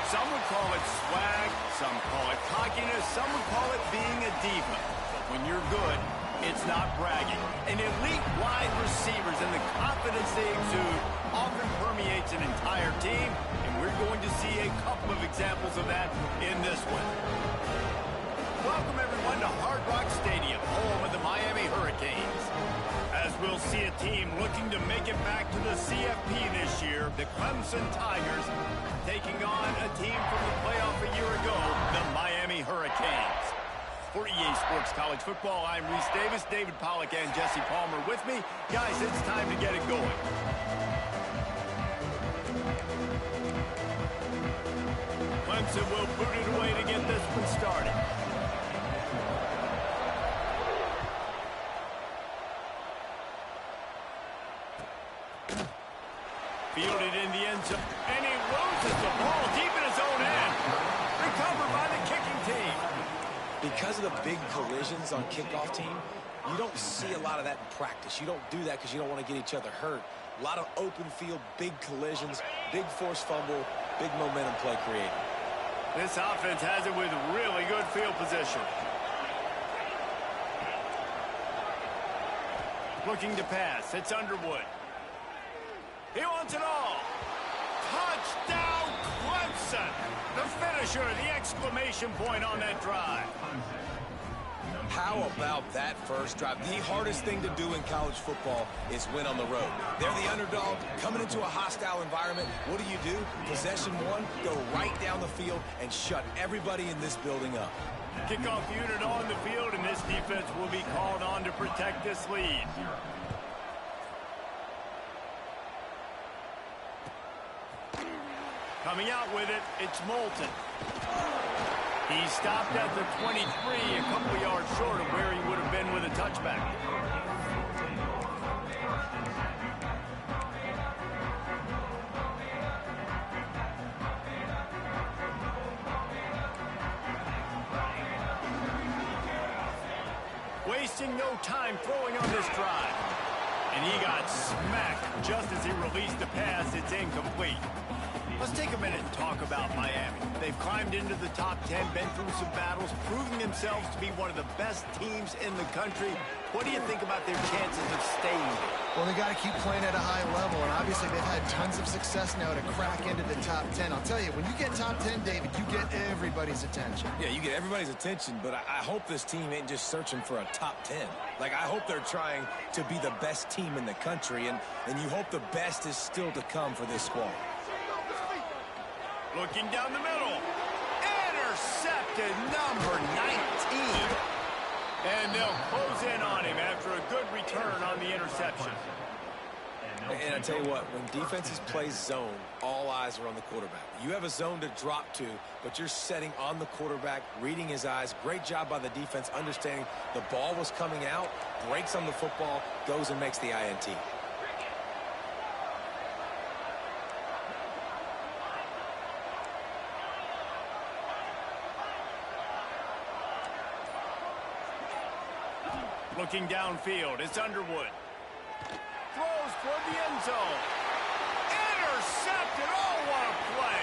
Some would call it swag, some call it cockiness, some would call it being a diva. But when you're good, it's not bragging. An elite wide receivers and the confidence they exude often permeates an entire team, and we're going to see a couple of examples of that in this one. Welcome, everyone, to Hard Rock Stadium, home of the Miami Hurricanes. As we'll see a team looking to make it back to the CFP this year, the Clemson Tigers taking on a team from the playoff a year ago, the Miami Hurricanes. For EA Sports College Football, I'm Reese Davis, David Pollack, and Jesse Palmer with me. Guys, it's time to get it going. Clemson will boot it away to get this one started. Fielded in the end zone, and he loses the ball deep in his own end. Recovered by the kicking team. Because of the big collisions on kickoff team, you don't see a lot of that in practice. You don't do that because you don't want to get each other hurt. A lot of open field, big collisions, big forced fumble, big momentum play created. This offense has it with really good field position. Looking to pass. It's Underwood. He wants it all. Touchdown, Clemson. The finisher, the exclamation point on that drive. How about that first drive? The hardest thing to do in college football is win on the road. They're the underdog, coming into a hostile environment. What do? Possession one, go right down the field and shut everybody in this building up. Kickoff unit on the field, and this defense will be called on to protect this lead. Coming out with it, it's Moulton. He stopped at the 23, a couple of yards short of where he would have been with a touchback. Wasting no time throwing on this drive. And he got smacked just as he released the pass. It's incomplete. Let's take a minute and talk about Miami. They've climbed into the top 10, been through some battles, proving themselves to be one of the best teams in the country. What do you think about their chances of staying there? Well, they got to keep playing at a high level, and obviously they've had tons of success now to crack into the top 10. I'll tell you, when you get top 10, David, you get everybody's attention. Yeah, you get everybody's attention, but I hope this team ain't just searching for a top 10. Like, I hope they're trying to be the best team in the country, and you hope the best is still to come for this squad. Looking down the middle. Intercepted, number 19. And they'll close in on him after a good return on the interception. And I tell you what, when defenses play zone, all eyes are on the quarterback. You have a zone to drop to, but you're setting on the quarterback, reading his eyes. Great job by the defense, understanding the ball was coming out, breaks on the football, goes and makes the INT. Looking downfield, it's Underwood. Throws toward the end zone. Intercepted. Oh, what a play.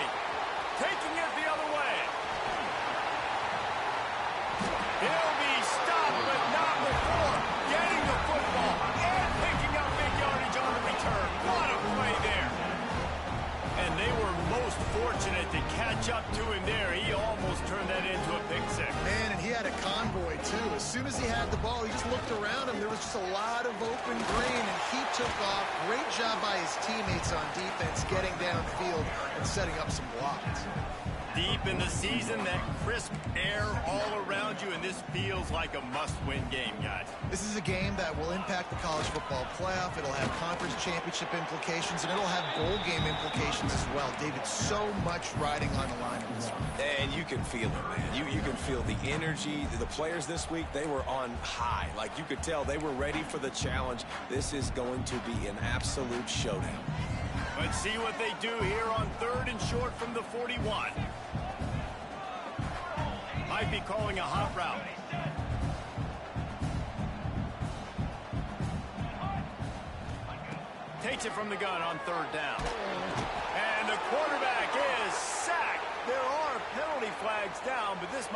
Taking it the other way. He'll be stopped, but not before getting the football and picking up big yardage on the return. What a play there. And they were most fortunate to catch up to him there. He almost turned that into a pick six. Man, and he had a convoy, too. As soon as he had the ball, he just looked around him. There was just a lot of open green, and he took off. Great job by his teammates on defense, getting downfield and setting up some blocks. Deep in the season, that crisp air all around you, and this feels like a must-win game, guys. This is a game that will impact the college football playoff. It'll have conference championship implications, and it'll have bowl game implications as well. David, so much riding on the line in this one. And you can feel it, man. You can feel the energy. The players this week, they were on high. Like, you could tell they were ready for the challenge. This is going to be an absolute showdown. Let's see what they do here on 3rd and short from the 41. Might be calling a hot route. Takes it from the gun on 3rd down. And the quarterback is sacked. There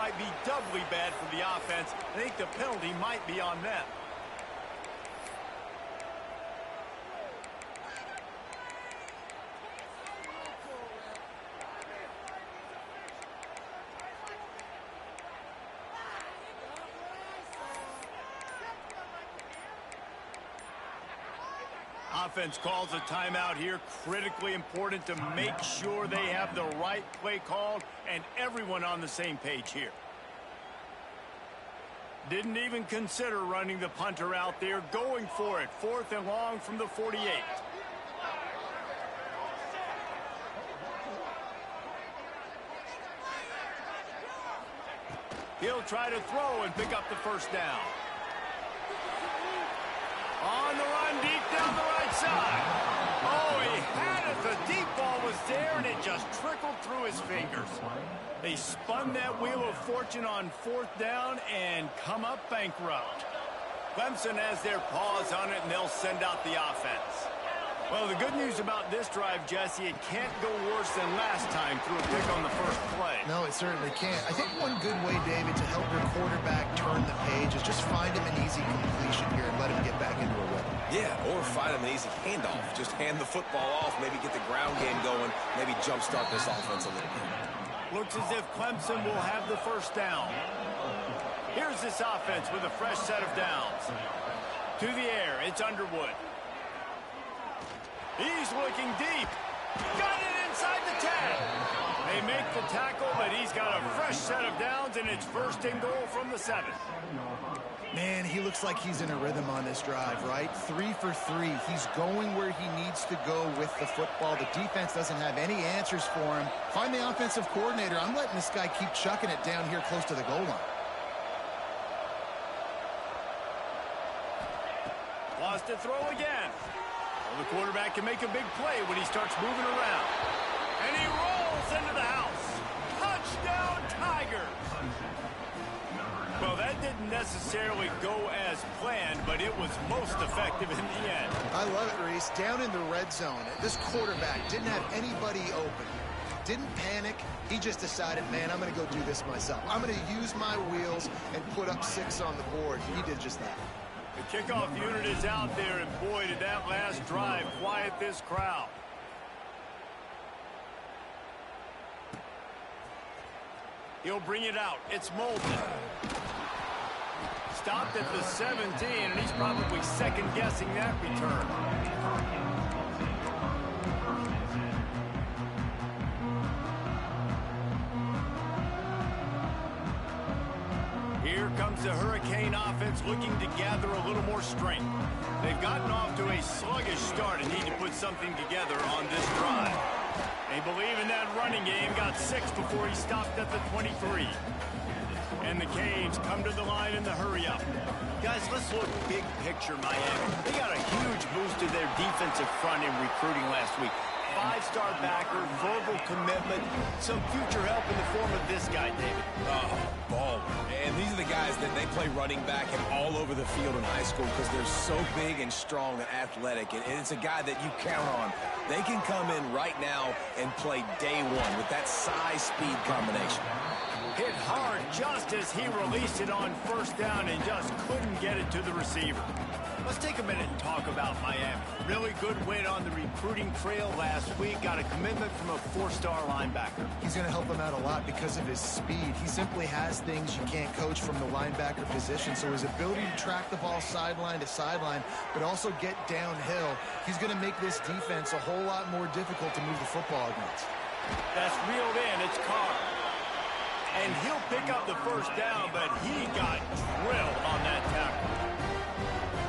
might be doubly bad for the offense. I think the penalty might be on them. Offense calls a timeout here. Critically important to make sure they have the right play called and everyone on the same page here. Didn't even consider running the punter out there. Going for it. 4th and long from the 48. He'll try to throw and pick up the first down. On the run, deep down the right side. Oh, he had it. The deep ball was there, and it just trickled through his fingers. They spun that wheel of fortune on 4th down and come up bankrupt. Clemson has their paws on it, and they'll send out the offense. Well, the good news about this drive, Jesse, it can't go worse than last time through a pick on the first play. No, it certainly can't. I think one good way, David, to help your quarterback turn the page is just find him an easy completion here and let him get back into a rhythm. Yeah, or find him an easy handoff. Just hand the football off, maybe get the ground game going, maybe jumpstart this offense a little bit. Looks as if Clemson will have the first down. Here's this offense with a fresh set of downs. To the air, it's Underwood. He's looking deep. Got it inside the 10. They make the tackle, but he's got a fresh set of downs, and it's 1st and goal from the 7. Man, he looks like he's in a rhythm on this drive, right? 3 for 3. He's going where he needs to go with the football. The defense doesn't have any answers for him. Find the offensive coordinator. I'm letting this guy keep chucking it down here close to the goal line. Lost to throw again. Well, the quarterback can make a big play when he starts moving around. And he rolls into the house. Touchdown, Tigers! Well, that didn't necessarily go as planned, but it was most effective in the end. I love it, Reese. Down in the red zone, this quarterback didn't have anybody open. Didn't panic. He just decided, man, I'm going to go do this myself. I'm going to use my wheels and put up 6 on the board. He did just that. The kickoff unit is out there, and boy, did that last drive quiet this crowd. He'll bring it out. It's Molden. Stopped at the 17, and he's probably second-guessing that return. Here comes the Hurricane offense looking to gather a little more strength. They've gotten off to a sluggish start and need to put something together on this drive. They believe in that running game, got 6 before he stopped at the 23. And the Canes come to the line in the hurry-up. Guys, let's look big picture, Miami. They got a huge boost to their defensive front in recruiting last week. 5-star backer, verbal commitment, some future help in the form of this guy, David. Ball. And these are the guys that they play running back and all over the field in high school because they're so big and strong and athletic. And it's a guy that you count on. They can come in right now and play day one with that size-speed combination. Hit hard just as he released it on 1st down and just couldn't get it to the receiver. Let's take a minute and talk about Miami. Really good win on the recruiting trail last week. Got a commitment from a 4-star linebacker. He's going to help him out a lot because of his speed. He simply has things you can't coach from the linebacker position. So his ability to track the ball sideline to sideline, but also get downhill, he's going to make this defense a whole lot more difficult to move the football against. That's reeled in. It's Carr. And he'll pick up the 1st down, but he got drilled on that tackle.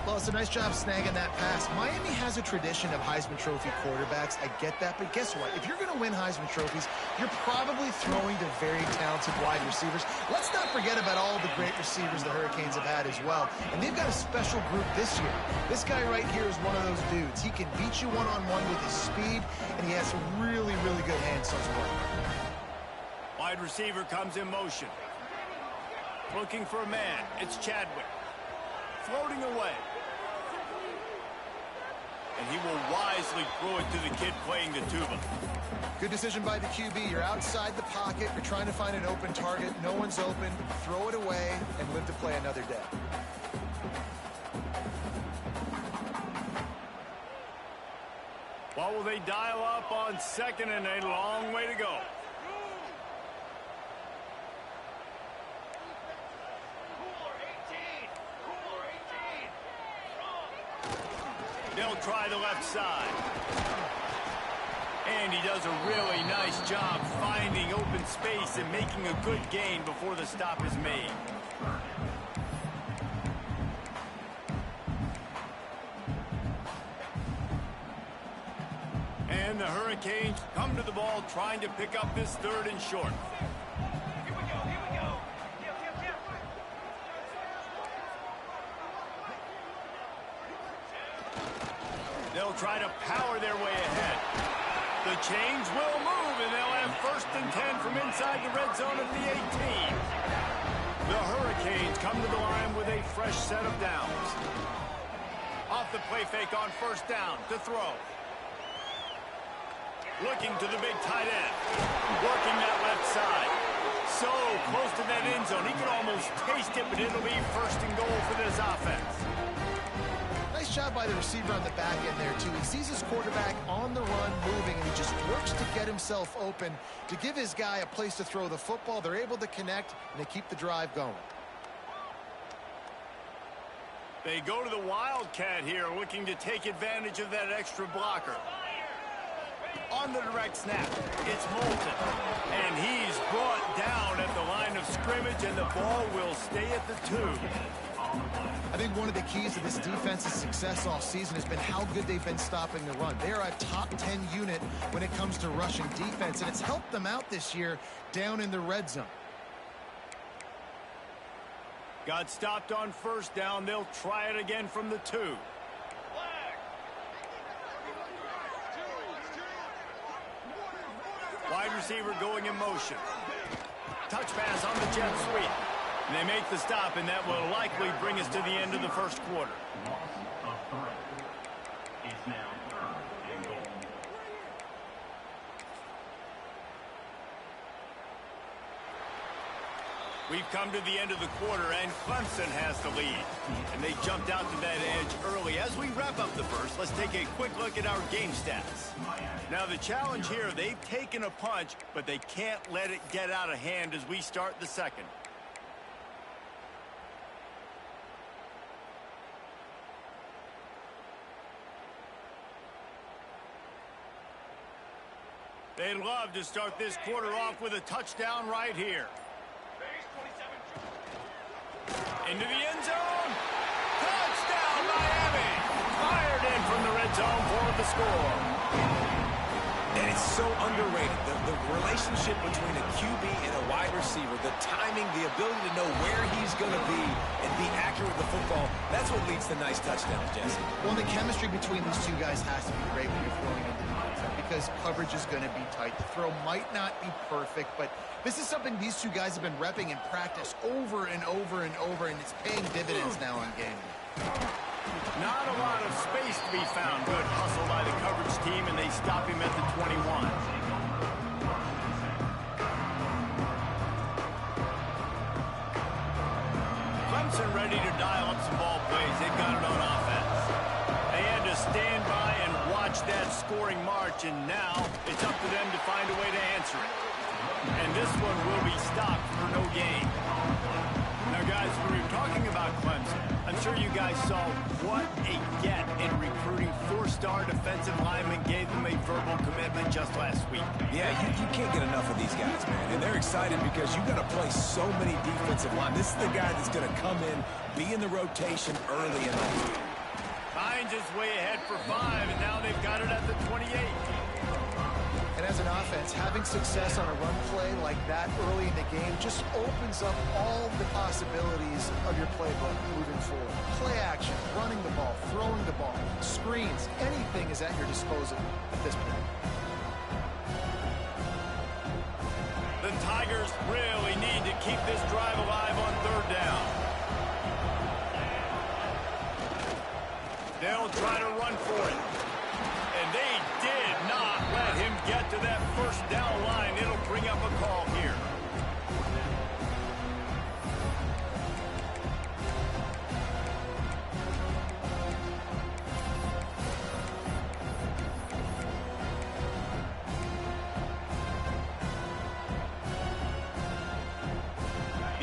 Well, it's a nice job snagging that pass. Miami has a tradition of Heisman Trophy quarterbacks. I get that, but guess what? If you're going to win Heisman Trophies, you're probably throwing to very talented wide receivers. Let's not forget about all the great receivers the Hurricanes have had as well. And they've got a special group this year. This guy right here is one of those dudes. He can beat you one-on-one with his speed, and he has some really, really good hands as well. Wide receiver comes in motion. Looking for a man. It's Chadwick. Floating away. and he will wisely throw it to the kid playing the tuba. Good decision by the QB. You're outside the pocket. You're trying to find an open target. No one's open. Throw it away and live to play another day. What will they dial up on 2nd and a long way to go? They'll try the left side. And he does a really nice job finding open space and making a good gain before the stop is made. And the Hurricanes come to the ball trying to pick up this 3rd and short. They'll try to power their way ahead. The chains will move, and they'll have 1st and 10 from inside the red zone at the 18. The Hurricanes come to the line with a fresh set of downs. Off the play fake on 1st down to throw. Looking to the big tight end. Working that left side. So close to that end zone. He could almost taste it, but it'll be 1st and goal for this offense. Nice job by the receiver on the back end there, too. He sees his quarterback on the run moving, and he just works to get himself open to give his guy a place to throw the football. They're able to connect, and they keep the drive going. They go to the Wildcat here, looking to take advantage of that extra blocker. On the direct snap, it's Moulton. And he's brought down at the line of scrimmage, and the ball will stay at the 2. I think one of the keys to this defense's success all season has been how good they've been stopping the run. They're a top 10 unit when it comes to rushing defense, and it's helped them out this year down in the red zone. Got stopped on 1st down. They'll try it again from the 2. Wide receiver going in motion. Touch pass on the jet sweep. And they make the stop, and that will likely bring us to the end of the 1st quarter. We've come to the end of the quarter, and Clemson has the lead. And they jumped out to that edge early. As we wrap up the 1st, let's take a quick look at our game stats. Now, the challenge here, they've taken a punch, but they can't let it get out of hand as we start the 2nd. They'd love to start this quarter off with a touchdown right here. Into the end zone. Touchdown, Miami. Fired in from the red zone for the score. And it's so underrated. The relationship between a QB and a wide receiver, the timing, the ability to know where he's going to be and be accurate with the football, that's what leads to nice touchdowns, Jesse. Well, the chemistry between these two guys has to be great when you're throwing into the defense because coverage is going to be tight. The throw might not be perfect, but this is something these two guys have been repping in practice over and over and over, and it's paying dividends now on game. Not a lot of space to be found. Good hustle by the coverage team, and they stop him at the 21. Clemson ready to dial up some ball plays. They've got it on offense. They had to stand by and watch that scoring march, and now it's up to them to find a way to answer it. And this one will be stopped for no gain. Now, guys, when we're talking about Clemson, I'm sure you guys saw what a get in recruiting. 4-star defensive linemen gave them a verbal commitment just last week. Yeah, you can't get enough of these guys, man. And they're excited because you've got to play so many defensive line. This is the guy that's going to come in, be in the rotation early in the game. Hines is way ahead for 5, and now they've got it at the 28. And as an offense, having success on a run play like that early in the game just opens up all the possibilities of your playbook moving forward. Play action, running the ball, throwing the ball, screens, anything is at your disposal at this point. The Tigers really need to keep this drive alive on 3rd down. They'll try to run for it.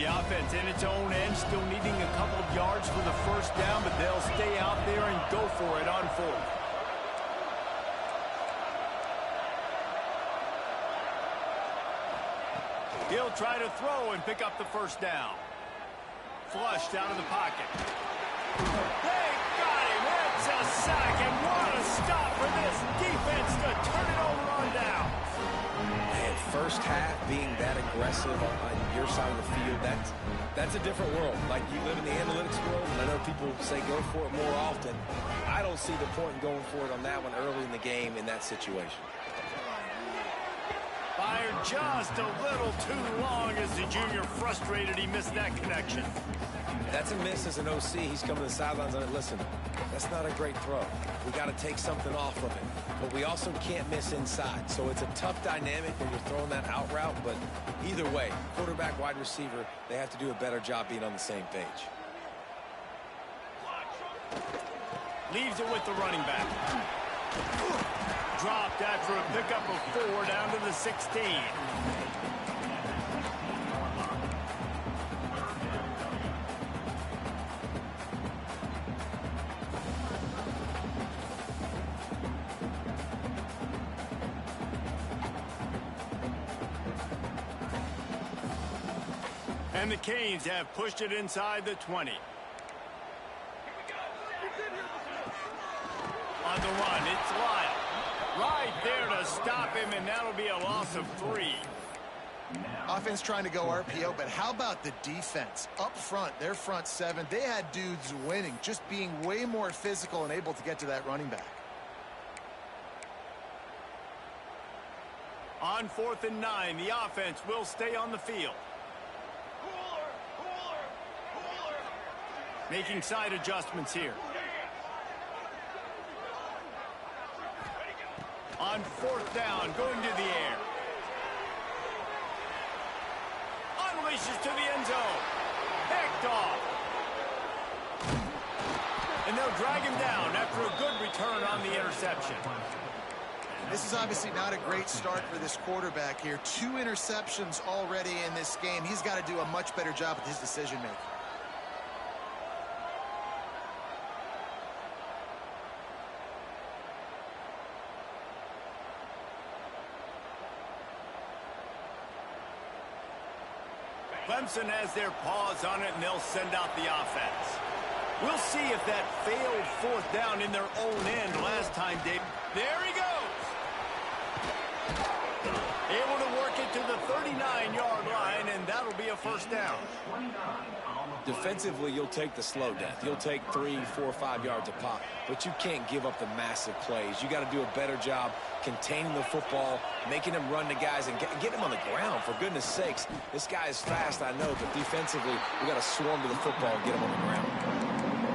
The offense in its own end, still needing a couple of yards for the first down, but they'll stay out there and go for it on fourth. He'll try to throw and pick up the first down. Flushed out of the pocket. They got him. It's a sack, and what a stop for this defense to turn it over on down. And first half being that aggressive on your side of the field, that's a different world. Like, you live in the analytics world, and I know people say go for it more often. I don't see the point in going for it on that one early in the game in that situation. Fired just a little too long as the junior frustrated he missed that connection. That's a miss as an OC. He's coming to the sidelines on it. Listen, that's not a great throw. We got to take something off of it. But we also can't miss inside. So it's a tough dynamic when you're throwing that out route. But either way, quarterback, wide receiver, they have to do a better job being on the same page. Leaves it with the running back. Dropped after a pickup of 4 down to the 16. And the Canes have pushed it inside the 20. On the run, it's Lyle. Right there to stop him, and that'll be a loss of 3. Offense trying to go RPO, but how about the defense? Up front, their front 7, they had dudes winning, just being way more physical and able to get to that running back. On 4th and 9, the offense will stay on the field. Making side adjustments here. On 4th down, going to the air. Unleashes to the end zone. Picked off. And they'll drag him down after a good return on the interception. This is obviously not a great start for this quarterback here. 2 interceptions already in this game. He's got to do a much better job with his decision-making. Clemson has their paws on it, and they'll send out the offense. We'll see if that failed 4th down in their own end last time, Dave. There he goes. Able to work it to the 39-yard line, and that'll be a first down. Defensively, you'll take the slow death. You'll take 3, 4, 5 yards a pop, but you can't give up the massive plays. You got to do a better job containing the football, making them run to guys, and get them on the ground. For goodness sakes, this guy is fast, I know, but defensively, we got to swarm to the football and get him on the ground.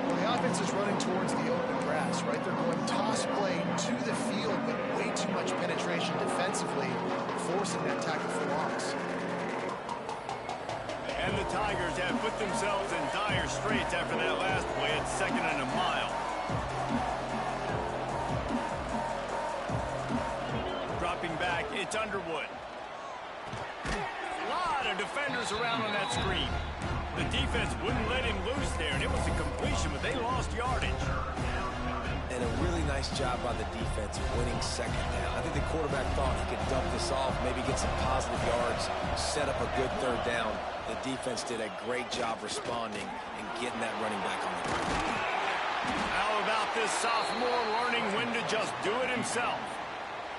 Well, the offense is running towards the open grass, right? They're going toss play to the field, but way too much penetration defensively, forcing that tackle for loss. And the Tigers have put themselves in dire straits after that last play at 2nd and a mile. Dropping back, it's Underwood. A lot of defenders around on that screen. The defense wouldn't let him loose there, and it was a completion, but they lost yardage. And a really nice job by the defense winning 2nd down. I think the quarterback thought he could dump this off, maybe get some positive yards, set up a good 3rd down. The defense did a great job responding and getting that running back on the ground. How about this sophomore learning when to just do it himself?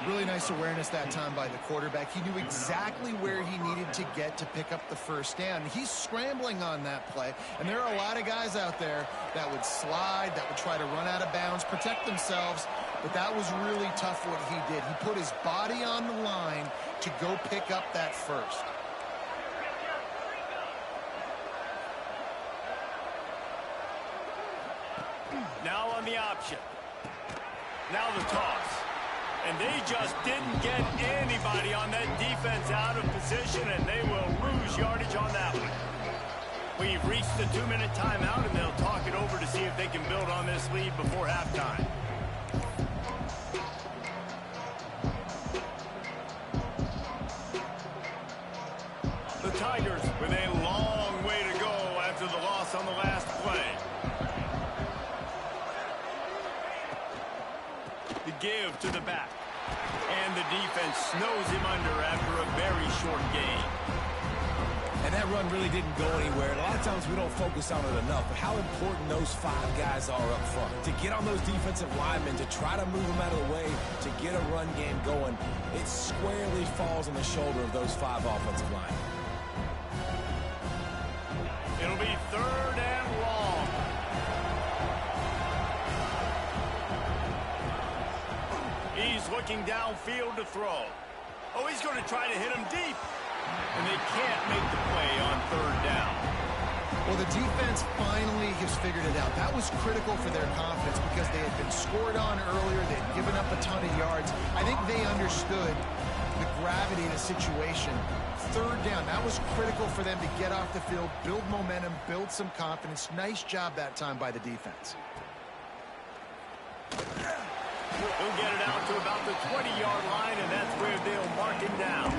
Really nice awareness that time by the quarterback. He knew exactly where he needed to get to pick up the first down. He's scrambling on that play, and there are a lot of guys out there that would slide, that would try to run out of bounds, protect themselves, but that was really tough what he did. He put his body on the line to go pick up that first. Now on the option. Now the toss. And they just didn't get anybody on that defense out of position, and they will lose yardage on that one. We've reached the 2-minute timeout, and they'll talk it over to see if they can build on this lead before halftime. The Tigers with a long give to the back. And the defense snows him under after a very short gain. And that run really didn't go anywhere. And a lot of times we don't focus on it enough, but how important those 5 guys are up front. To get on those defensive linemen, to try to move them out of the way, to get a run game going, it squarely falls on the shoulder of those 5 offensive linemen. It'll be 3rd and long. He's looking downfield to throw. Oh, he's going to try to hit him deep. And they can't make the play on 3rd down. Well, the defense finally has figured it out. That was critical for their confidence because they had been scored on earlier. They had given up a ton of yards. I think they understood the gravity of the situation. 3rd down, that was critical for them to get off the field, build momentum, build some confidence. Nice job that time by the defense. He'll get it out to about the 20-yard line, and that's where they'll mark him down.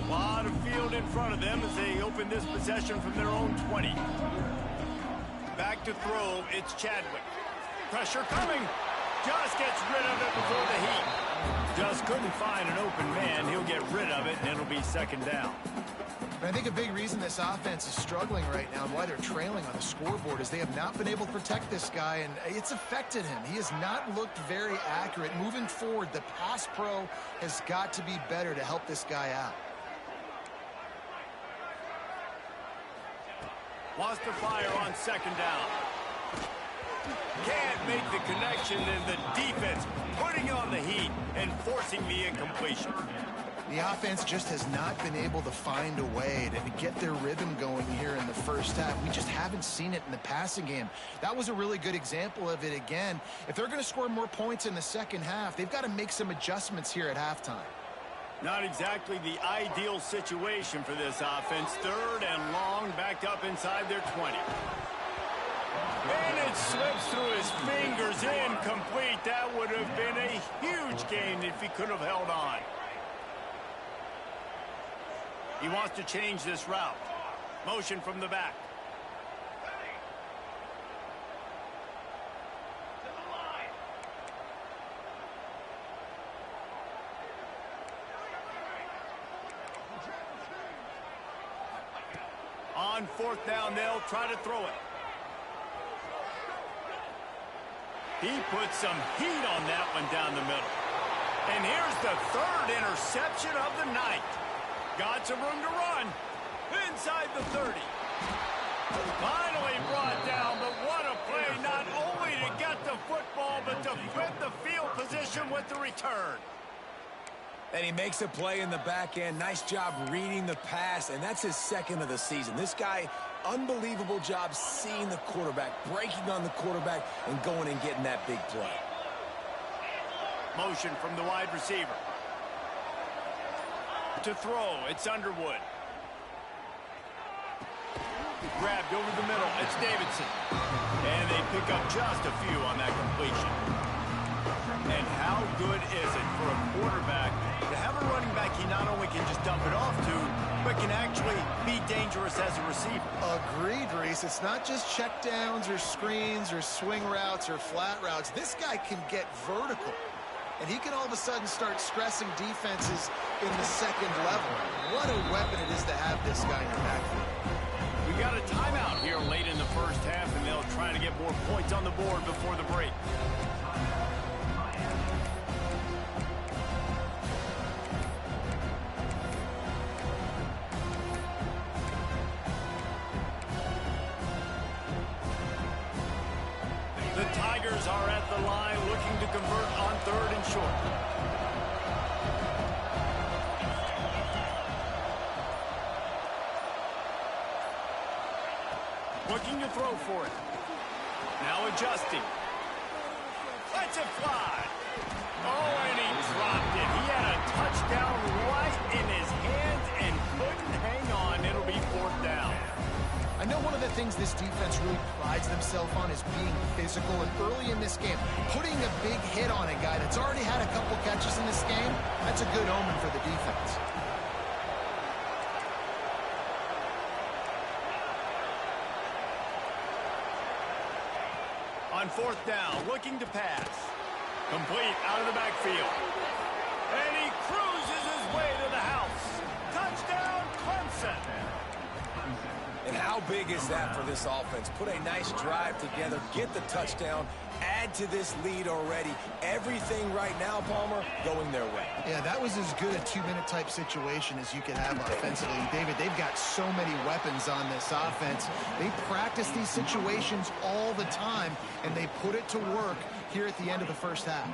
A lot of field in front of them as they open this possession from their own 20. Back to throw, it's Chadwick. Pressure coming. Just gets rid of it before the heat. Just couldn't find an open man. He'll get rid of it, and it'll be 2nd down. I think a big reason this offense is struggling right now and why they're trailing on the scoreboard is they have not been able to protect this guy, and it's affected him. He has not looked very accurate. Moving forward, the pass pro has got to be better to help this guy out. Wants to fire on 2nd down. Can't make the connection, and the defense putting on the heat and forcing the incompletion. The offense just has not been able to find a way to get their rhythm going here in the first half. We just haven't seen it in the passing game. That was a really good example of it again. If they're going to score more points in the second half, they've got to make some adjustments here at halftime. Not exactly the ideal situation for this offense. 3rd and long, backed up inside their 20. And it slips through his fingers, incomplete. That would have been a huge gain if he could have held on. He wants to change this route. Motion from the back. On 4th down, they'll try to throw it. He put some heat on that one down the middle. And here's the 3rd interception of the night. Got some room to run. Inside the 30. Finally brought down, but what a play. Not only to get the football, but to flip the field position with the return. And he makes a play in the back end. Nice job reading the pass, and that's his 2nd of the season. This guy, unbelievable job seeing the quarterback, breaking on the quarterback, and going and getting that big play. Motion from the wide receiver. To throw, it's Underwood. Grabbed over the middle, it's Davidson. And they pick up just a few on that completion. And how good is it for a quarterback to have a running back he not only can just dump it off to, but can actually be dangerous as a receiver? Agreed, Reese. It's not just check downs or screens or swing routes or flat routes. This guy can get vertical. And he can all of a sudden start stressing defenses in the 2nd level. What a weapon it is to have this guy in the backfield. We got a timeout here late in the first half, and they'll try to get more points on the board before the break. The Tigers are at the line looking to convert on 3rd and short. Looking to throw for it. Now adjusting. Lets it fly. Oh, and he dropped it. He had a touchdown right in his hands and couldn't hang on. It'll be 4th down. I know one of the things this defense really prides themselves on is being physical, and early in this game, putting a big hit on a guy that's already had a couple catches in this game, that's a good omen for the defense. on 4th down, looking to pass. Complete out of the backfield. And he cruises his way to the house. Touchdown, Clemson. And how big is that for this offense? Put a nice drive together, get the touchdown, add to this lead already. Everything right now, Palmer, going their way. Yeah, that was as good a 2-minute type situation as you could have offensively. David, they've got so many weapons on this offense. They practice these situations all the time, and they put it to work here at the end of the first half.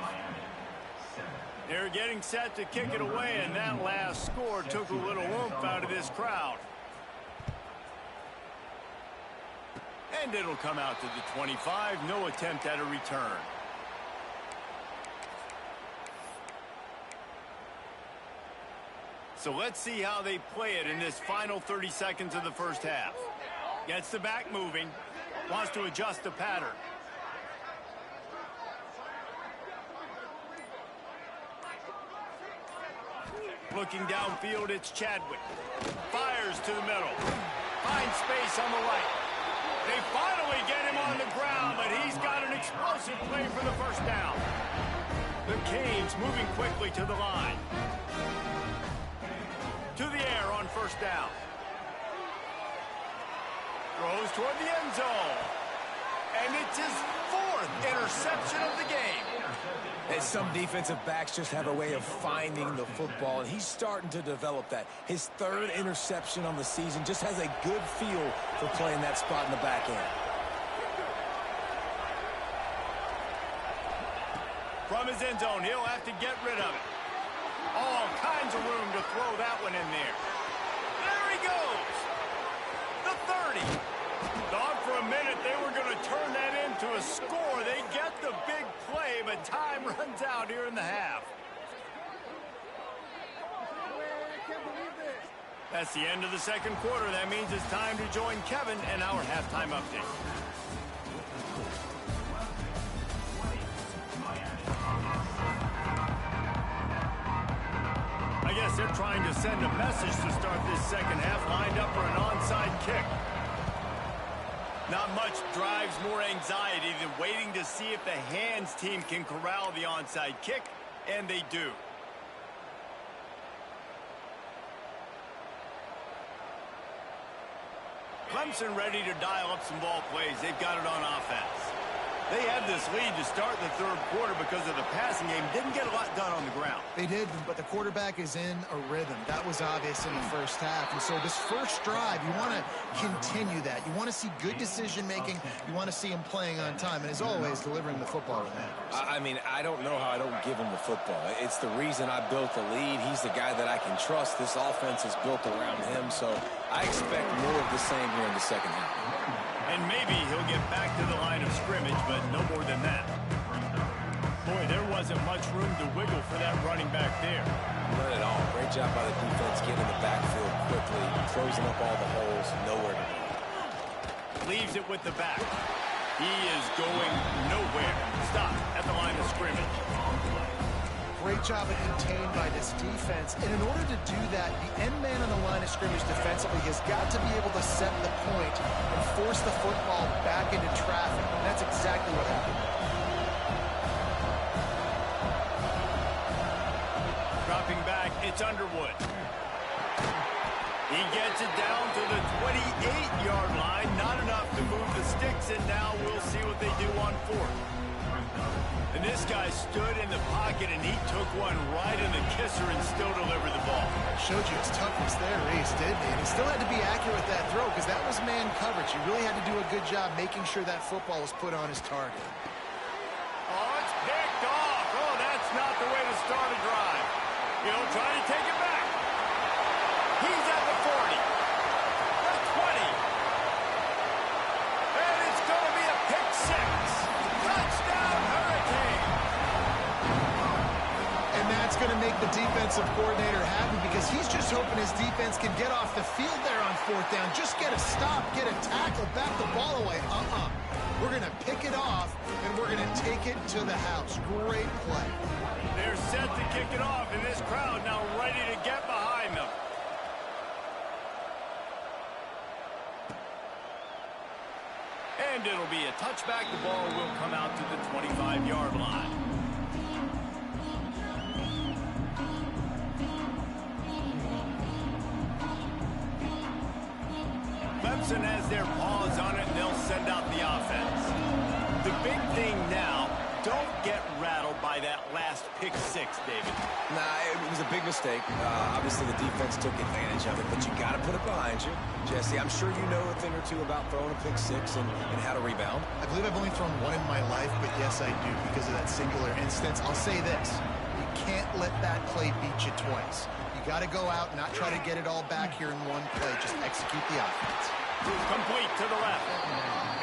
They're getting set to kick it away, and that last score took a little oomph out of this crowd. And it'll come out to the 25. No attempt at a return. So let's see how they play it in this final 30 seconds of the first half. Gets the back moving. Wants to adjust the pattern. Looking downfield, it's Chadwick. Fires to the middle. Finds space on the right. They finally get him on the ground, but he's got an explosive play for the first down. The Canes moving quickly to the line. To the air on first down. Throws toward the end zone. And it's his 4th interception of the game. And some defensive backs just have a way of finding the football, and he's starting to develop that. His 3rd interception on the season, just has a good feel for playing that spot in the back end. From his end zone, he'll have to get rid of it. All kinds of room to throw that one in there. There he goes. The 30. Thought for a minute they were going to turn that into a score. They get the big play, but time runs out here in the half. That's the end of the second quarter. That means it's time to join Kevin and our halftime update. I guess they're trying to send a message to start this second half, lined up for an onside kick. Not much drives more anxiety than waiting to see if the hands team can corral the onside kick, and they do. Clemson ready to dial up some ball plays. They've got it on offense. They had this lead to start the third quarter because of the passing game. Didn't get a lot done on the ground. They did, but the quarterback is in a rhythm. That was obvious in the first half. And so this first drive, you want to continue that. You want to see good decision-making. You want to see him playing on time. And as always, delivering the football with that. I mean, I don't know how I don't give him the football. It's the reason I built the lead. He's the guy that I can trust. This offense is built around him. So I expect more of the same here in the second half. And maybe he'll get back to the line of scrimmage, but no more than that. Boy, there wasn't much room to wiggle for that running back there. None at all. Great job by the defense getting in the backfield quickly, closing up all the holes, nowhere to go. Leaves it with the back. He is going nowhere. Stop at the line of scrimmage. Great job of contained by this defense. And in order to do that, the end man on the line of scrimmage defensively has got to be able to set the point and force the football back into traffic. And that's exactly what happened. Dropping back, it's Underwood. He gets it down to the 28-yard line. Not enough to move the sticks, and now we'll see what they do on 4th. And this guy stood in the pocket, and he took one right in the kisser and still delivered the ball. Showed you his toughness there, Reese, didn't he? And he still had to be accurate with that throw because that was man coverage. He really had to do a good job making sure that football was put on his target. Oh, it's picked off. Oh, that's not the way to start a drive. He'll try to take it back. He's at the 40. The 20. And it's going to be a pick 6. Touchdown, Hurricane. And that's going to make the defensive coordinator happy because he's just hoping his defense can get off the field there on 4th down. Just get a stop, get a tackle, back the ball away. We're going to pick it off, and we're going to take it to the house. Great play. They're set to kick it off, and this crowd now ready to get behind them. And it'll be a touchback. The ball will come out to the 25-yard line. Clemson has their paws on it, and they'll send out the offense. The big thing now, don't get rattled by that last pick six, David. Nah, it was a big mistake. Obviously, the defense took advantage of it, but you got to put it behind you. Jesse, I'm sure you know a thing or two about throwing a pick six and how to rebound. I believe I've only thrown one in my life, but yes, I do because of that singular instance. I'll say this. You can't let that play beat you twice. You got to go out and not try to get it all back here in one play. Just execute the offense. Complete to the left.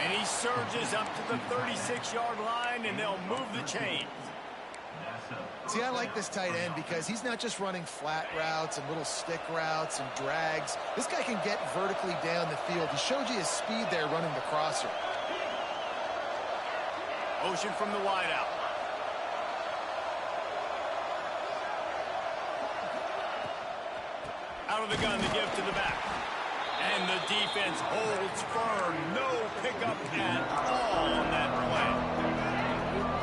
And he surges up to the 36-yard line, and they'll move the chains. See, I like this tight end because he's not just running flat routes and little stick routes and drags. This guy can get vertically down the field. He showed you his speed there running the crosser. Motion from the wideout. Out of the gun, the give to the back. And the defense holds firm. No pickup at all on that play.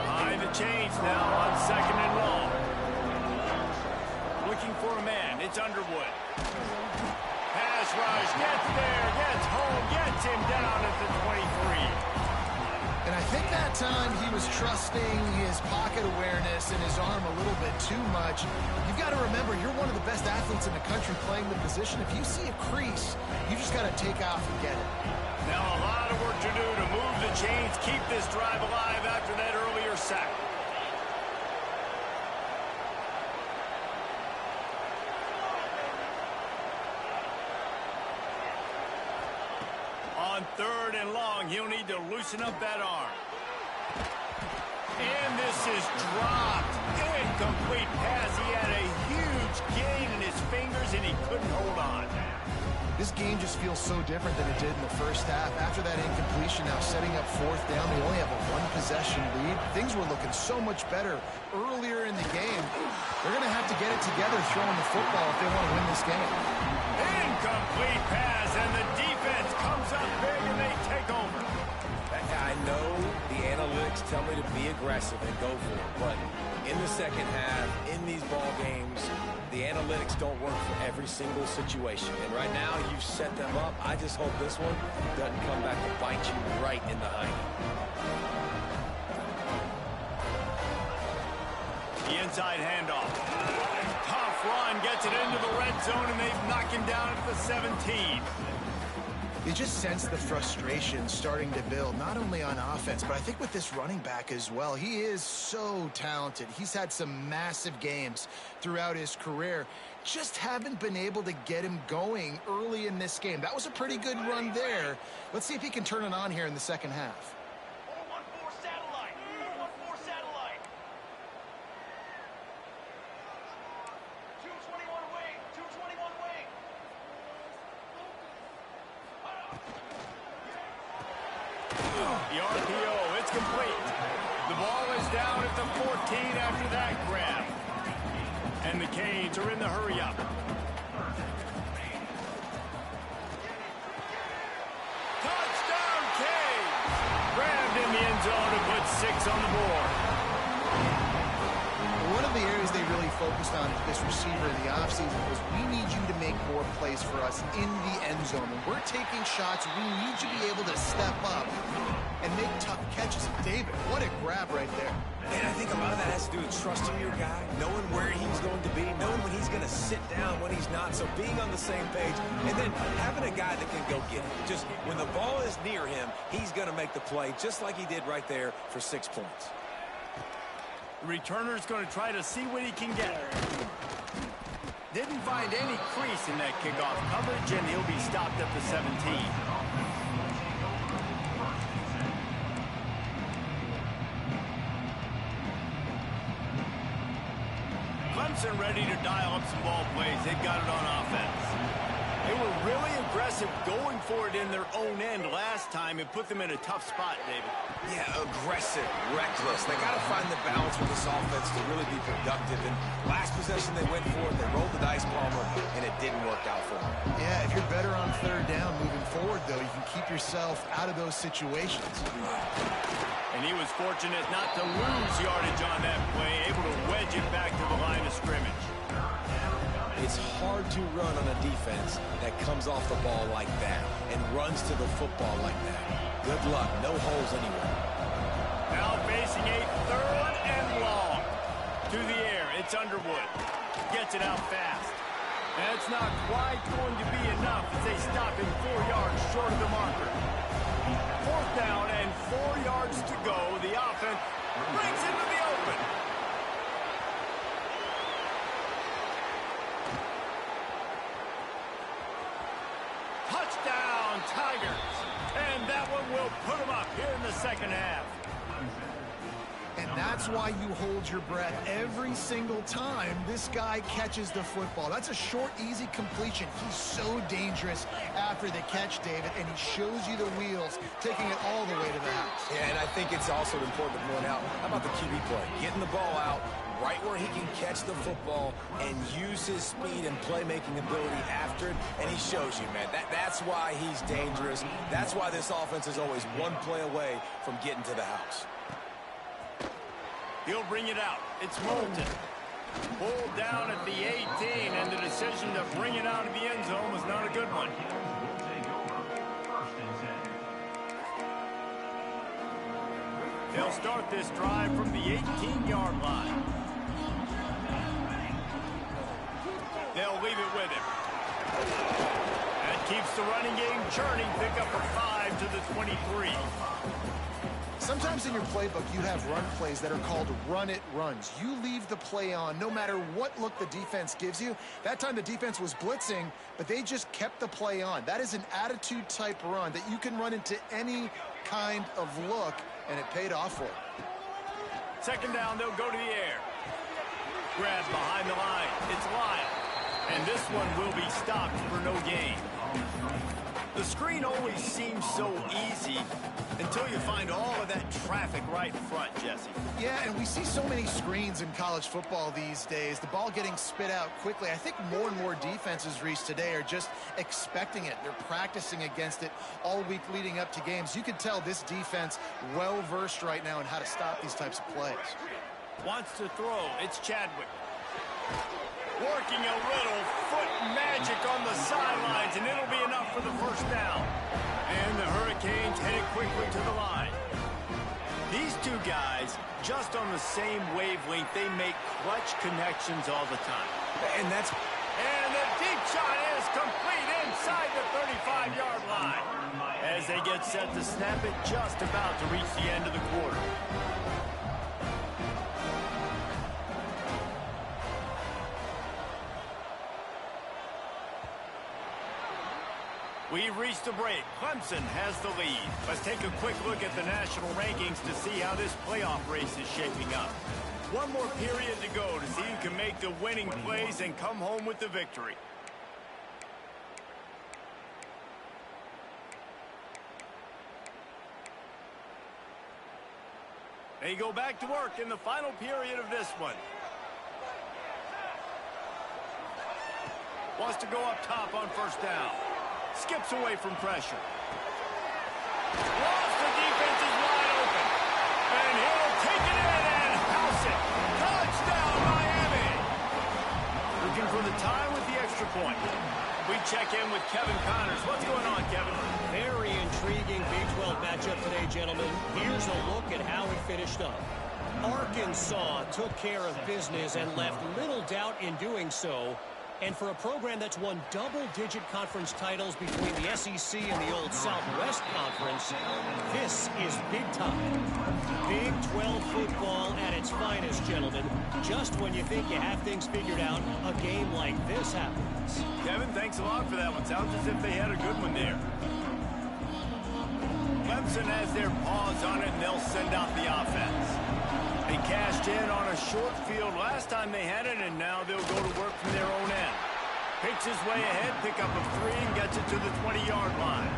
High the chains now on 2nd and long. Looking for a man. It's Underwood. Pass rush. Gets there. Gets home. Gets him down at the 23. And I think that time he was trusting his pocket awareness and his arm a little bit too much. You've got to remember, you're one of the best athletes in the country playing the position. If you see a crease, you just got to take off and get it. Now a lot of work to do to move the chains, keep this drive alive after that earlier sack. On 3rd and long, he'll need to loosen up that arm. And this is dropped. Incomplete pass. He had a huge gain in his fingers, and he couldn't hold on. This game just feels so different than it did in the first half. After that incompletion, now setting up 4th down, they only have a 1-possession lead. Things were looking so much better earlier in the game. They're going to have to get it together throwing the football if they want to win this game. Incomplete pass, and the defense comes up big, and they take over. I know the analytics tell me to be aggressive and go for it, but in the second half, in these ball games, the analytics don't work for every single situation. And right now, you've set them up. I just hope this one doesn't come back to bite you right in the hiney. The inside handoff. Tough run, gets it into the red zone, and they've knocked him down at the 17. You just sense the frustration starting to build, not only on offense, but I think with this running back as well. He is so talented. He's had some massive games throughout his career. Just haven't been able to get him going early in this game. That was a pretty good run there. Let's see if he can turn it on here in the second half. 414 satellite. 414 satellite. 221 wing. 221 wing. The RPO, it's complete. The ball is down at the 14 after that grab. And the Canes are in the hurry-up. Touchdown, Canes! Grabbed in the end zone to put 6 on the board. One of the areas they really focused on with this receiver in the offseason was we need you to make more plays for us in the end zone. When we're taking shots, we need you to be able to step up and make tough catches. David, what a grab right there. And I think a lot of that has to do with trusting your guy, knowing where he's going to be, knowing when he's going to sit down, when he's not. So being on the same page, and then having a guy that can go get it. Just when the ball is near him, he's going to make the play, just like he did right there for 6 points. The returner's going to try to see what he can get. Didn't find any crease in that kickoff coverage, and he'll be stopped at the 17. Clemson ready to dial up some ball plays. They've got it on offense. They were really aggressive going for it in their own end last time and put them in a tough spot, David. Yeah, aggressive, reckless. They got to find the balance with this offense to really be productive. And last possession they went for it, they rolled the dice, Palmer, and it didn't work out for them. Yeah, if you're better on third down moving forward, though, you can keep yourself out of those situations. And he was fortunate not to lose yardage on that play, able to wedge it back to the line of scrimmage. It's hard to run on a defense that comes off the ball like that and runs to the football like that. Good luck. No holes anywhere. Now facing a third and long. To the air. It's Underwood. Gets it out fast. That's not quite going to be enough as they stop him 4 yards short of the marker. Fourth down and 4 yards to go. The offense brings him to the open. Touchdown, Tigers. And that one will put them up here in the second half. And that's why you hold your breath every single time this guy catches the football. That's a short, easy completion. He's so dangerous after the catch, David, and he shows you the wheels, taking it all the way to the house. Yeah, and I think it's also important to point out, how about the QB play? Getting the ball out right where he can catch the football and use his speed and playmaking ability after it, and he shows you, man. That's why he's dangerous. That's why this offense is always one play away from getting to the house. He'll bring it out. It's Moulton. Pulled down at the 18, and the decision to bring it out of the end zone was not a good one. They'll start this drive from the 18-yard line. They'll leave it with him. That keeps the running game churning. Pick up a 5 to the 23. Sometimes in your playbook, you have run plays that are called run-it runs. You leave the play on no matter what look the defense gives you. That time the defense was blitzing, but they just kept the play on. That is an attitude-type run that you can run into any kind of look, and it paid off for it. Second down, they'll go to the air. Grab behind the line. It's Lyle. And this one will be stopped for no gain. The screen always seems so easy until you find all of that traffic right in front, Jesse. Yeah, and we see so many screens in college football these days. The ball getting spit out quickly. I think more and more defenses, Reese, today are just expecting it. They're practicing against it all week leading up to games. You can tell this defense well-versed right now in how to stop these types of plays. Wants to throw. It's Chadwick. Working a little foot magic on the sidelines, and it'll be enough for the first down. And the Hurricanes headed quickly to the line. These two guys, just on the same wavelength, they make clutch connections all the time. And the deep shot is complete inside the 35-yard line. As they get set to snap it, just about to reach the end of the quarter. We've reached the break. Clemson has the lead. Let's take a quick look at the national rankings to see how this playoff race is shaping up. One more period to go to see who can make the winning plays and come home with the victory. They go back to work in the final period of this one. Wants to go up top on first down. Skips away from pressure. Lost, the defense is wide open. And he'll take it in and house it. Touchdown, Miami. Looking for the tie with the extra point. We check in with Kevin Connors. What's going on, Kevin? Very intriguing Big 12 matchup today, gentlemen. Here's a look at how it finished up. Arkansas took care of business and left little doubt in doing so. And for a program that's won double-digit conference titles between the SEC and the old Southwest Conference, this is big time. Big 12 football at its finest, gentlemen. Just when you think you have things figured out, a game like this happens. Kevin, thanks a lot for that one. Sounds as if they had a good one there. Clemson has their paws on it, and they'll send out the offense. They cashed in on a short field last time they had it, and now they'll go to work from their own end. Picks his way ahead, pick up a 3, and gets it to the 20-yard line.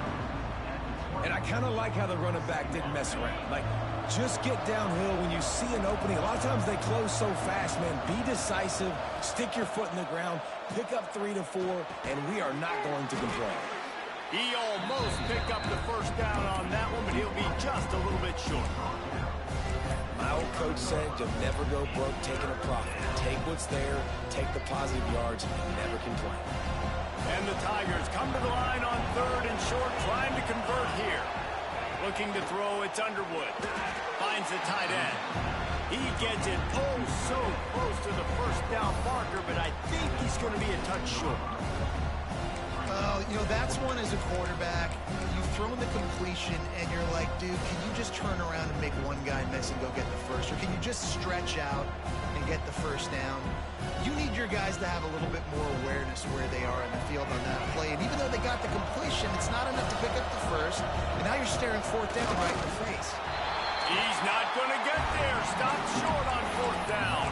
And I kind of like how the running back didn't mess around. Like, just get downhill when you see an opening. A lot of times they close so fast, man. Be decisive, stick your foot in the ground, pick up 3 to 4, and we are not going to complain. He almost picked up the first down on that one, but he'll be just a little bit short. My old coach said you'll never go broke taking a profit. Take what's there, take the positive yards, and never complain. And the Tigers come to the line on 3rd and short, trying to convert here. Looking to throw, it's Underwood. Finds the tight end. He gets it so close to the first down marker, but I think he's going to be a touch short. You know, that's one as a quarterback. You've thrown the completion, and you're like, dude, can you just turn around and make one guy miss and go get the first? Or can you just stretch out and get the first down? You need your guys to have a little bit more awareness where they are in the field on that play. And even though they got the completion, it's not enough to pick up the first. And now you're staring 4th down right in the face. He's not going to get there. Stopped short on 4th down.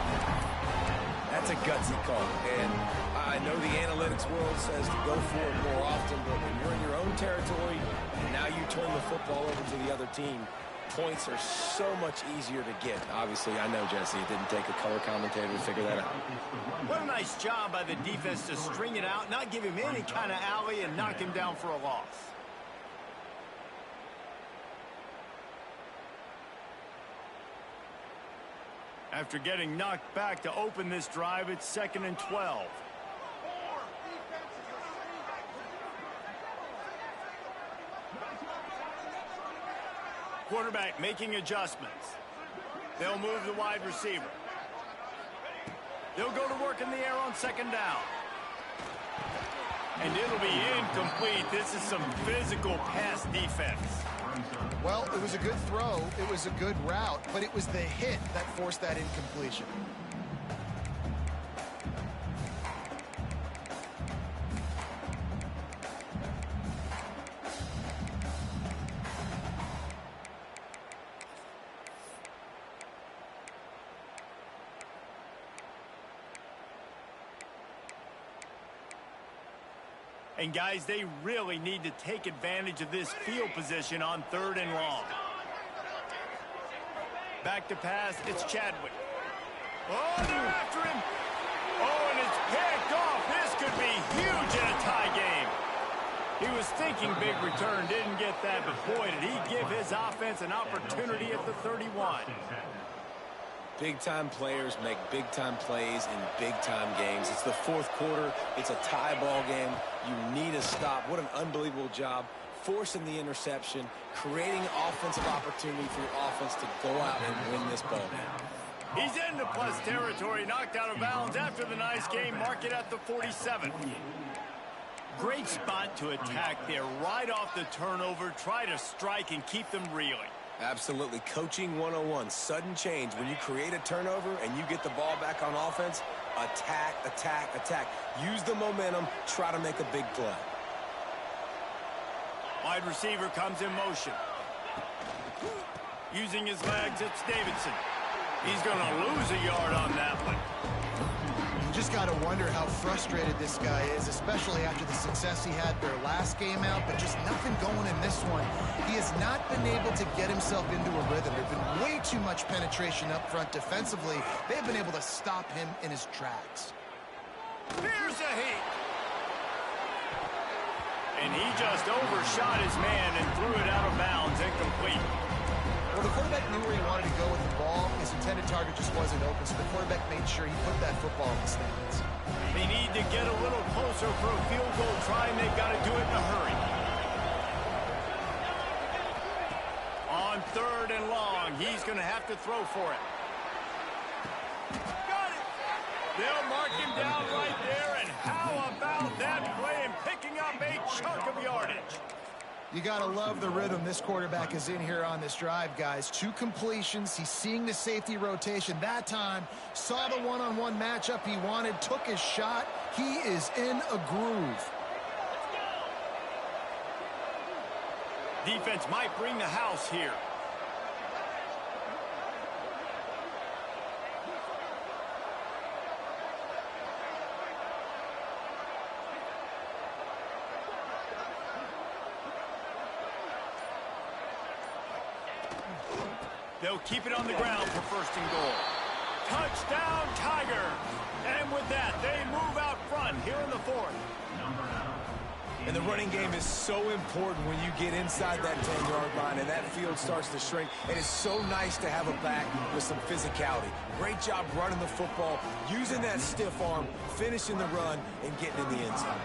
That's a gutsy call. And I know the analytics world says to go for it more often, but when you're in your own territory and now you turn the football over to the other team, points are so much easier to get. Obviously, I know, Jesse, it didn't take a color commentator to figure that out. What a nice job by the defense to string it out, not give him any kind of alley, and knock him down for a loss. After getting knocked back to open this drive, it's 2nd and 12. Quarterback making adjustments. They'll move the wide receiver. They'll go to work in the air on 2nd down. And it'll be incomplete. This is some physical pass defense. Well, it was a good throw. It was a good route, but it was the hit that forced that incompletion. And guys, they really need to take advantage of this field position on 3rd and long. Back to pass, it's Chadwick. Oh, they're after him. Oh, and it's picked off. This could be huge in a tie game. He was thinking big return, didn't get that, but boy, did he give his offense an opportunity at the 31. Big-time players make big-time plays in big-time games. It's the 4th quarter. It's a tie ball game. You need a stop. What an unbelievable job forcing the interception, creating offensive opportunity for your offense to go out and win this ball game. He's into plus territory, knocked out of bounds after the nice game. Mark it at the 47. Great spot to attack there right off the turnover. Try to strike and keep them reeling. Absolutely. Coaching 101. Sudden change. When you create a turnover and you get the ball back on offense, attack, attack, attack. Use the momentum. Try to make a big play. Wide receiver comes in motion. Using his legs, it's Davidson. He's going to lose a yard on that one. You just got to wonder how frustrated this guy is, especially after the success he had their last game out, but just nothing going in this one. He has not been able to get himself into a rhythm. There's been way too much penetration up front defensively. They've been able to stop him in his tracks. Here's a heat. And he just overshot his man and threw it out of bounds, incomplete. Well, the quarterback knew where he wanted to go with the ball. His intended target just wasn't open, so the quarterback made sure he put that football in the stands. They need to get a little closer for a field goal try, and they've got to do it in a hurry. On 3rd and long, he's going to have to throw for it. Got it! They'll mark him down right there, and how about that play and picking up a chunk of yardage? You got to love the rhythm this quarterback is in here on this drive, guys. 2 completions. He's seeing the safety rotation. That time, saw the one-on-one matchup he wanted, took his shot. He is in a groove. Defense might bring the house here. They'll keep it on the ground for first and goal. Touchdown, Tiger! And with that, they move out front here in the fourth. And the running game is so important when you get inside that 10-yard line and that field starts to shrink. And it's so nice to have a back with some physicality. Great job running the football, using that stiff arm, finishing the run, and getting in the end zone.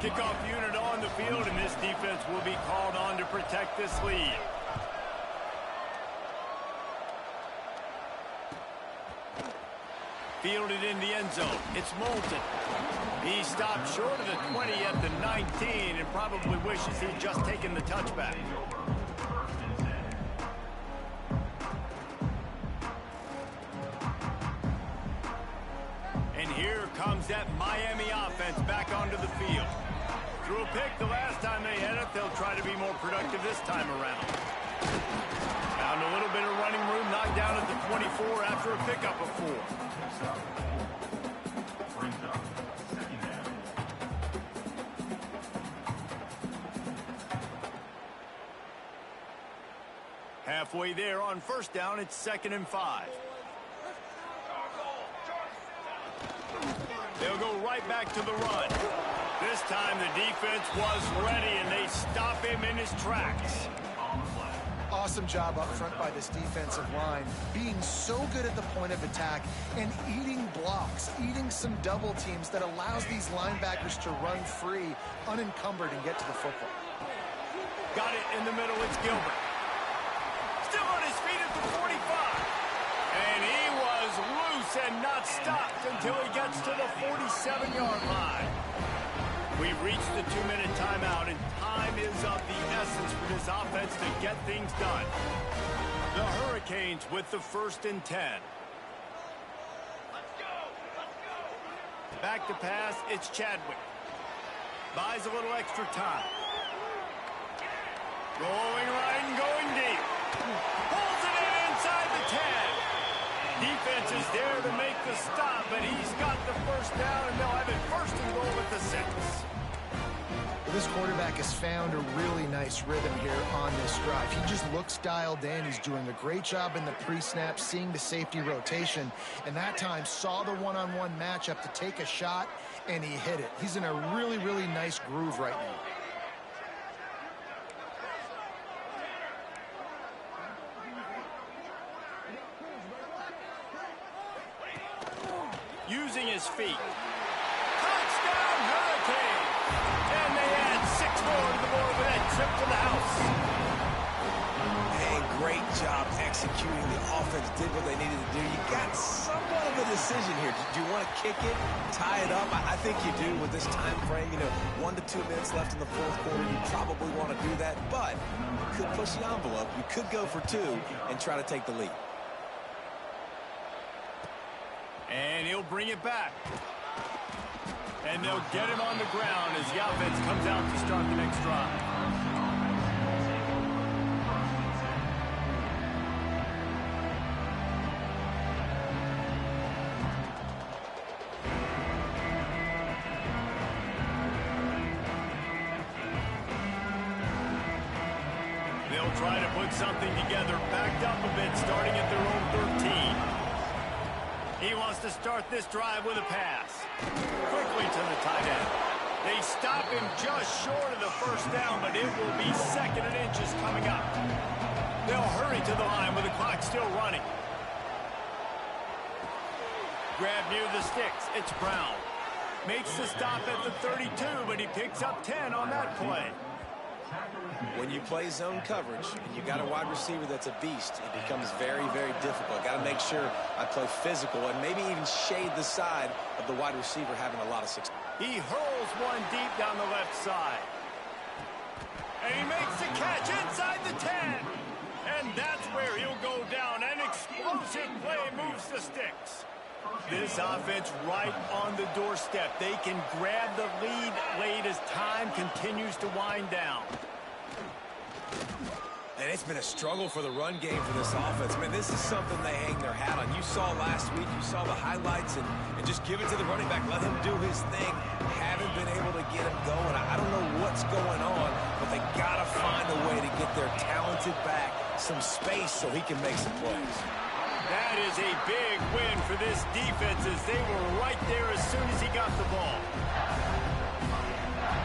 Kickoff unit on the field, and this defense will be called on to protect this lead. Fielded in the end zone. It's Moulton. He stopped short of the 20 at the 19 and probably wishes he'd just taken the touchback. And here comes that Miami offense back onto the field. Threw a pick the last time they had it. They'll try to be more productive this time around. Found a little bit of running room, knocked down at the 24 after a pickup of 4. Halfway there on first down, it's 2nd and 5. They'll go right back to the run. This time the defense was ready, and they stop him in his tracks. Awesome job up front by this defensive line, being so good at the point of attack and eating blocks, eating some double teams that allows these linebackers to run free, unencumbered, and get to the football. Got it in the middle, it's Gilbert. Still on his feet at the 45. And he was loose and not stopped until he gets to the 47-yard line. We've reached the 2-minute timeout, and time is of the essence for this offense to get things done. The Hurricanes with the 1st and 10. Back to pass, it's Chadwick. Buys a little extra time. Going right and going deep. Pulls it in inside the 10. Defense is there to make the stop, but he's got the first down, and they'll have it 1st and goal at the 6. Well, this quarterback has found a really nice rhythm here on this drive. He just looks dialed in. He's doing a great job in the pre-snap, seeing the safety rotation, and that time saw the one-on-one matchup to take a shot, and he hit it. He's in a really, really nice groove right now. Using his feet. Touchdown, Hurricane! And they add 6 more to the board with that trip to the house. And great job executing. The offense did what they needed to do. You got somewhat of a decision here. Do you want to kick it, tie it up? I think you do with this time frame. 1 to 2 minutes left in the 4th quarter. You probably want to do that, but you could push the envelope. You could go for 2 and try to take the lead. And he'll bring it back. And they'll get him on the ground as the offense comes out to start the next drive. They'll try to put something together, backed up a bit, starting at their own 13. He wants to start this drive with a pass. Quickly to the tight end. They stop him just short of the first down, but it will be 2nd and inches coming up. They'll hurry to the line with the clock still running. Grab near the sticks. It's Brown. Makes the stop at the 32, but he picks up 10 on that play. When you play zone coverage and you got a wide receiver that's a beast, it becomes very, very difficult. Got to make sure I play physical and maybe even shade the side of the wide receiver having a lot of success. He hurls one deep down the left side. And he makes the catch inside the 10. And that's where he'll go down. An explosive play moves the sticks. This offense right on the doorstep. They can grab the lead late as time continues to wind down. And and it's been a struggle for the run game for this offense. Man, this is something they hang their hat on. You saw last week, you saw the highlights, and just give it to the running back. Let him do his thing. Haven't been able to get him going. I don't know what's going on, but they got to find a way to get their talented back some space so he can make some plays. That is a big win for this defense as they were right there as soon as he got the ball.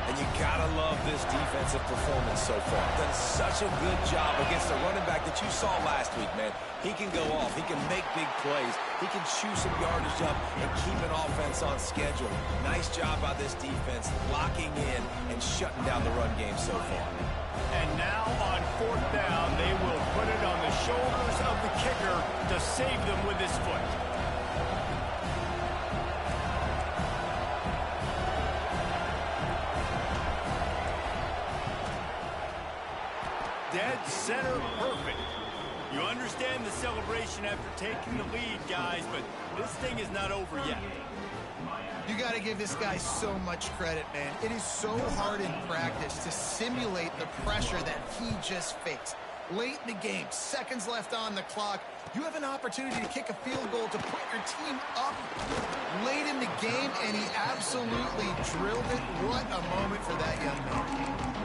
And you gotta love this defensive performance so far. Done such a good job against the running back that you saw last week, man. He can go off. He can make big plays. He can chew some yardage up and keep an offense on schedule. Nice job by this defense locking in and shutting down the run game so far. And now on 4th down, they will put it on the shoulders of the kicker to save them with his foot. Dead center perfect. You understand the celebration after taking the lead, guys, but this thing is not over yet. You got to give this guy so much credit, man. It is so hard in practice to simulate the pressure that he just faced. Late in the game, seconds left on the clock, you have an opportunity to kick a field goal to put your team up late in the game, and he absolutely drilled it. What a moment for that young man.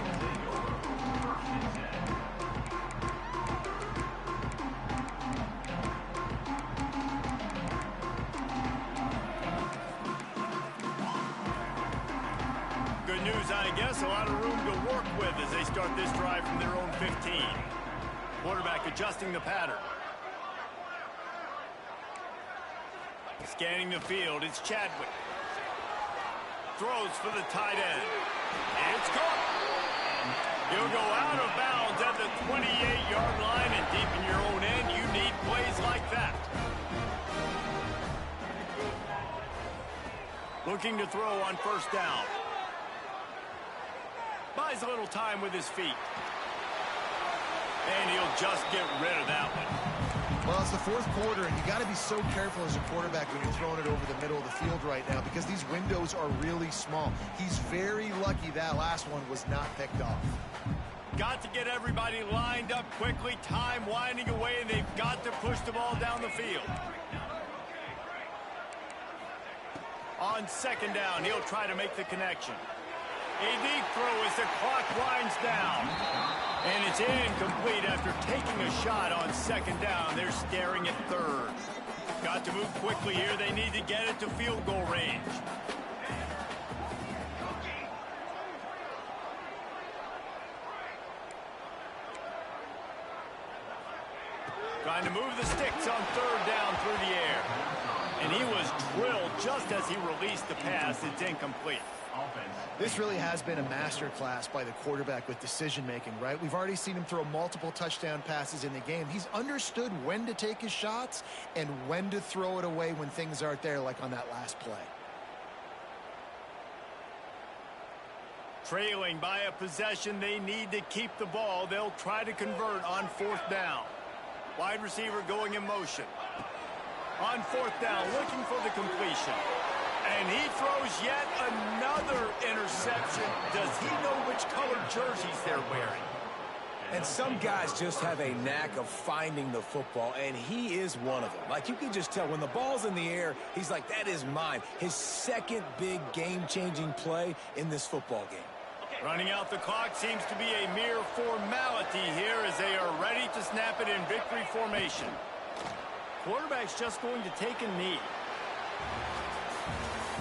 Good news, I guess. A lot of room to work with as they start this drive from their own 15. Quarterback adjusting the pattern. Scanning the field, it's Chadwick. Throws for the tight end. It's caught. He'll go out of bounds at the 28-yard line, and deep in your own end, you need plays like that. Looking to throw on 1st down. Buys a little time with his feet. And he'll just get rid of that one. Well, it's the 4th quarter, and you got to be so careful as a quarterback when you're throwing it over the middle of the field right now because these windows are really small. He's very lucky that last one was not picked off. Got to get everybody lined up quickly. Time winding away, and they've got to push the ball down the field. On 2nd down, he'll try to make the connection. A deep throw as the clock winds down. And it's incomplete after taking a shot on 2nd down. They're staring at 3rd. Got to move quickly here. They need to get it to field goal range. Trying to move the sticks on 3rd down through the air. And he was drilled just as he released the pass. It's incomplete. This really has been a masterclass by the quarterback with decision-making, right? We've already seen him throw multiple touchdown passes in the game. He's understood when to take his shots and when to throw it away when things aren't there, like on that last play. Trailing by a possession, they need to keep the ball. They'll try to convert on 4th down. Wide receiver going in motion. On 4th down, looking for the completion. And he throws yet another interception. Does he know which colored jerseys they're wearing? And some guys just have a knack of finding the football, and he is one of them. Like, you can just tell when the ball's in the air, he's like, that is mine. His second big game-changing play in this football game. Running out the clock seems to be a mere formality here as they are ready to snap it in victory formation. Quarterback's just going to take a knee.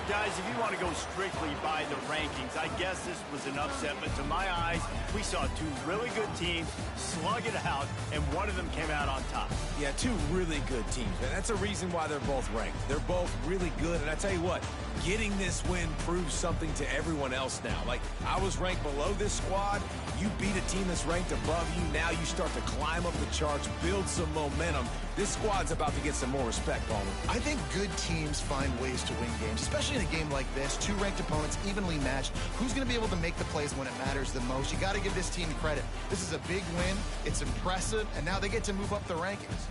Guys, if you want to go strictly by the rankings, I guess this was an upset, but to my eyes, we saw 2 really good teams slug it out, and one of them came out on top. Yeah, 2 really good teams, and that's a reason why they're both ranked. They're both really good, and I tell you what, getting this win proves something to everyone else now. Like, I was ranked below this squad. You beat a team that's ranked above you. Now you start to climb up the charts, build some momentum. This squad's about to get some more respect, Palmer. I think good teams find ways to win games, especially in a game like this. 2 ranked opponents, evenly matched. Who's going to be able to make the plays when it matters the most? You got to give this team credit. This is a big win. It's impressive, and now they get to move up the rankings.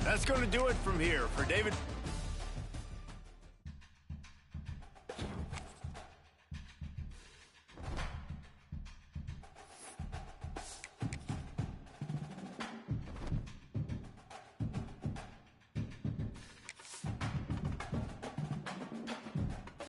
That's going to do it from here. For David